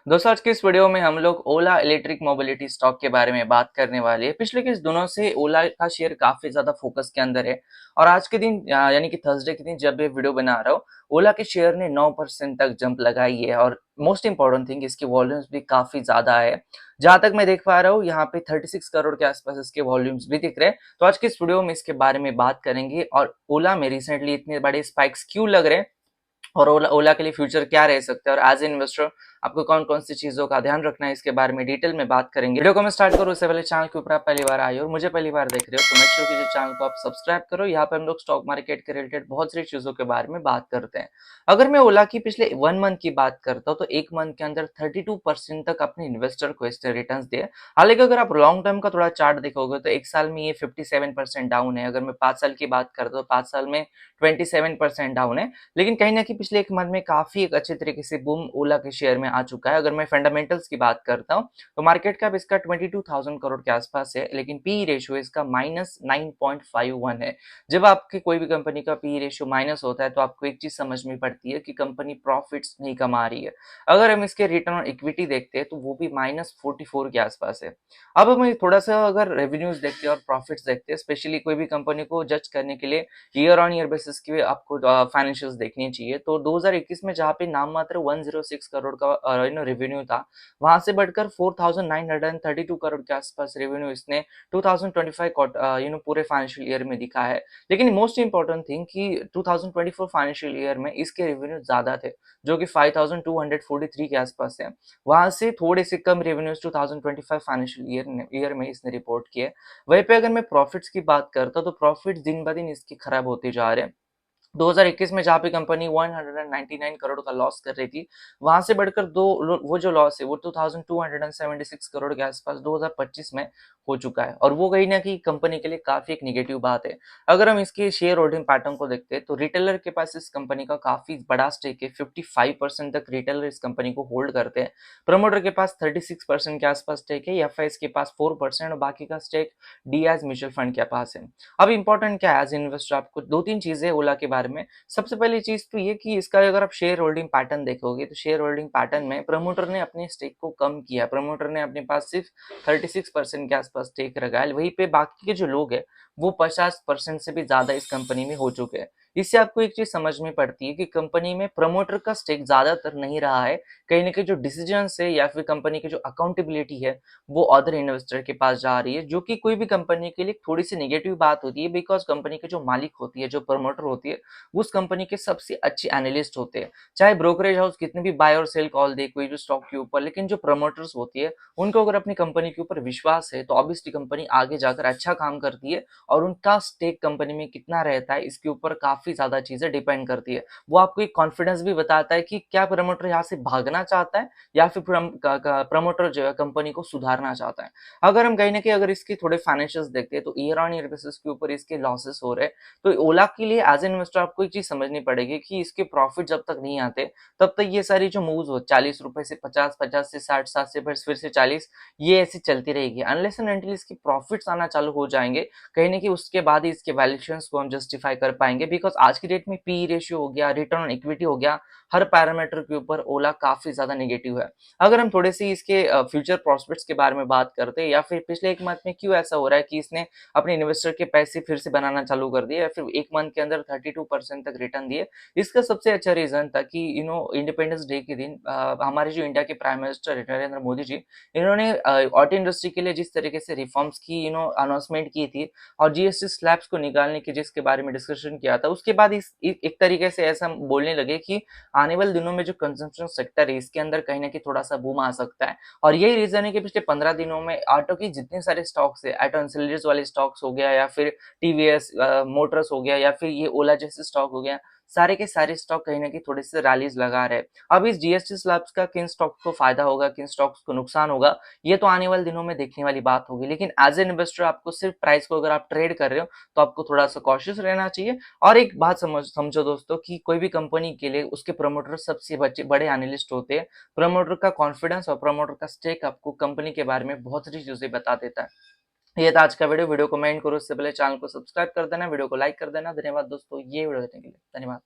दोस्तों आज की इस वीडियो में हम लोग ओला इलेक्ट्रिक मोबिलिटी स्टॉक के बारे में बात करने वाले हैं। पिछले कुछ दिनों से ओला का शेयर काफी ज्यादा फोकस के अंदर है और आज के दिन यानी कि थर्सडे के दिन जब ये वीडियो बना रहा हूँ, ओला के शेयर ने 9% तक जंप लगाई है और मोस्ट इंपॉर्टेंट थिंग इसकी वॉल्यूम्स भी काफी ज्यादा है। जहां तक मैं देख पा रहा हूँ यहाँ पे 36 करोड़ के आसपास इसके वॉल्यूम्स भी दिख रहे हैं। तो आज की इस वीडियो में इसके बारे में बात करेंगे और ओला में रिसेंटली इतने बड़े स्पाइक्स क्यों लग रहे हैं और ओला ओला के लिए फ्यूचर क्या रह सकता है और एज ए इन्वेस्टर आपको कौन कौन सी चीजों का ध्यान रखना है, इसके बारे में डिटेल में बात करेंगे। वीडियो को मैं स्टार्ट करूँ उससे पहले चैनल के ऊपर आप पहली बार आए हो और मुझे पहली बार देख रहे हो तो मेक श्योर कीजिए चैनल को आप सब्सक्राइब करो। यहाँ पे हम लोग स्टॉक मार्केट के रिलेटेड बहुत सारी चीजों के बारे में बात करते हैं। अगर मैं ओला की पिछले 1 मंथ की बात करता हूँ तो 1 मंथ के अंदर 32% तक अपने इन्वेस्टर को इसने रिटर्न दिए। हालांकि अगर आप लॉन्ग टर्म का थोड़ा चार्ट देखोगे तो एक साल में ये 57% डाउन है। अगर मैं 5 साल की बात करता हूँ तो 5 साल में 27% डाउन है। लेकिन कहीं ना कहीं पिछले 1 मंथ में काफी एक अच्छे तरीके से बूम ओला के शेयर में आ चुका है। अगर मैं फंडामेंटल्स की बात करता हूँ तो मार्केट कैप इसका 22,000 करोड़ के आसपास है, लेकिन पी रेशियो इसका -9.51 है। जब आपकी कोई भी कंपनी का पी रेशियो माइनस होता है तो आपको एक चीज समझ में पड़ती है कि कंपनी प्रॉफिट्स नहीं कमा रही है। अगर हम इसके रिटर्न ऑन इक्विटी देखते हैं तो वो भी -44 के आसपास है। अब हम थोड़ा सा अगर रेवेन्यूज देखते हैं और प्रॉफिट्स देखते हैं, स्पेशली कोई भी कंपनी को जज करने के लिए ईयर ऑन ईयर बेसिस की आपको फाइनेंशियल्स देखनी चाहिए। तो 2021 में जहाँ पे नाम मात्र 106 करोड़ का रेवेन्यू था, वहां से बढ़कर 4,932 करोड़ के आसपास रेवेन्यू इसने 2025 पूरे फाइनेंशियल ईयर में दिखा है। लेकिन मोस्ट इंपॉर्टेंट थिंग कि 2024 फाइनेंशियल ईयर में इसके रेवेन्यू ज्यादा थे, जो कि 5,243 के आसपास है। वहां से थोड़े से कम रेवेन्यूज 2025 फाइनेंशियल ईयर में इसने रिपोर्ट किए। वहीं पे अगर मैं प्रॉफिट्स की बात करता हूं तो प्रॉफिट्स दिन ब दिन इसके खराब होते जा रहे हैं। 2021 में जहाँ पे कंपनी 199 करोड़ का लॉस कर रही थी, वहां से बढ़कर वो जो लॉस है वो 2276 करोड़ के आसपास 2025 में हो चुका है और वो कहीं ना कहीं कंपनी के लिए काफी एक निगेटिव बात है। अगर हम इसके शेयर होल्डिंग पैटर्न को देखते हैं तो रिटेलर के पास इस कंपनी का काफी बड़ा स्टेक है। 55% तक रिटेलर इस कंपनी को होल्ड करते हैं। प्रमोटर के पास 36% के आसपास स्टेक है, एफआईएस के पास 4% और बाकी का स्टेक डीआईएस म्यूचुअल फंड के पास है। अब इंपॉर्टेंट क्या है एज इन्वेस्टर, आपको दो तीन चीजें ओला के बारे में। सबसे पहली चीज तो ये कि इसका अगर आप शेयर होल्डिंग पैटर्न देखोगे तो शेयर होल्डिंग पैटर्न में प्रमोटर ने अपने स्टेक को कम किया। प्रमोटर ने अपने पास सिर्फ 36% के आसपास स्टेक रखा है, वहीं पे बाकी के जो लोग हैं वो 50% से भी ज्यादा इस कंपनी में हो चुके हैं। इससे आपको एक चीज समझ में पड़ती है कि कंपनी में प्रमोटर का स्टेक ज्यादातर नहीं रहा है। कहीं ना कहीं जो डिसीजन है या फिर कंपनी की जो अकाउंटेबिलिटी है वो अदर इन्वेस्टर के पास जा रही है, जो कि कोई भी कंपनी के लिए थोड़ी सी नेगेटिव बात होती है। बिकॉज कंपनी के जो मालिक होती है, जो प्रमोटर होती है, वो उस कंपनी के सबसे अच्छे एनालिस्ट होते हैं। चाहे ब्रोकरेज हाउस कितने भी बाय और सेल कॉल दे कोई भी स्टॉक के ऊपर, लेकिन जो प्रमोटर्स होती है उनको अगर अपनी कंपनी के ऊपर विश्वास है तो ऑब्वियसली कंपनी आगे जाकर अच्छा काम करती है और उनका स्टेक कंपनी में कितना रहता है इसके ऊपर काफी ज्यादा चीजें डिपेंड करती है। वो आपको एक कॉन्फिडेंस भी बताता है कि क्या प्रमोटर यहाँ से भागना चाहता है या फिर प्रमोटर जो है कंपनी को सुधारना चाहता है। अगर हम कहीं ना कहीं अगर इसके थोड़े फाइनेंशियल्स देखते हैं तो ईयर ऑन ईयर बेसिस के ऊपर इसके लॉसेस हो रहे हैं। तो ओला के लिए एज इन्वेस्टर आपको एक चीज समझनी पड़ेगी कि इसके प्रॉफिट जब तक नहीं आते तब तक ये सारी जो मूव्स हो 40 रुपए से 50, 50 से 60, 60 से फिर से 40, ये ऐसी चलती रहेगी अनलेस एंड अनटिल इसके प्रॉफिट्स आना चालू हो जाएंगे। कहीं ना कहीं उसके बाद ही इसके वैल्यूएशंस को हम जस्टिफाई कर पाएंगे। बिकॉज आज की डेट में पी रेशियो हो गया, रिटर्न ऑन इक्विटी हो गया, हर पैरामीटर के ऊपर ओला काफी ज्यादा नेगेटिव है। अगर हम थोड़े से इसके फ्यूचर प्रोस्पेक्ट्स के बारे में बात करते हैं या फिर पिछले 1 मंथ में क्यों ऐसा हो रहा है कि इसने अपने इन्वेस्टर के पैसे फिर से बनाना चालू कर दिए या फिर 1 मंथ के अंदर 32% तक रिटर्न दिए, इसका सबसे अच्छा रीजन था कि इंडिपेंडेंस डे के दिन हमारे जो इंडिया के प्राइम मिनिस्टर नरेंद्र मोदी जी, इन्होंने ऑटो इंडस्ट्री के लिए जिस तरीके से रिफॉर्म्स की अनाउंसमेंट की थी और जीएसटी स्लैब्स को निकालने की जिसके बारे में डिस्कशन किया था, उसके बाद एक तरीके से ऐसा बोलने लगे कि आने वाले दिनों में जो कंजम्पशन सेक्टर है इसके अंदर कहीं ना कहीं थोड़ा सा बूम आ सकता है। और यही रीजन है कि पिछले 15 दिनों में ऑटो की जितने सारे स्टॉक्स है, ऑटो एंसिलरीज वाले स्टॉक्स हो गया या फिर टीवीएस मोटर्स हो गया या फिर ये ओला जैसे स्टॉक हो गया, सारे के सारे स्टॉक कहीं ना कहीं थोड़े से रैलीज लगा रहे हैं। अब इस जीएसटी स्लैब्स का किन स्टॉक्स को फायदा होगा, किन स्टॉक्स को नुकसान होगा, ये तो आने वाले दिनों में देखने वाली बात होगी। लेकिन एज एन इन्वेस्टर आपको सिर्फ प्राइस को अगर आप ट्रेड कर रहे हो तो आपको थोड़ा सा कॉशियस रहना चाहिए। और एक बात समझो दोस्तों कि कोई भी कंपनी के लिए उसके प्रमोटर सबसे बड़े एनालिस्ट होते हैं। प्रमोटर का कॉन्फिडेंस और प्रमोटर का स्टेक आपको कंपनी के बारे में बहुत सारी चीजें बता देता है। ये था आज का वीडियो। वीडियो को कमेंट करो उससे पहले चैनल को सब्सक्राइब कर देना, वीडियो को लाइक कर देना। धन्यवाद दोस्तों ये वीडियो देखने के लिए, धन्यवाद।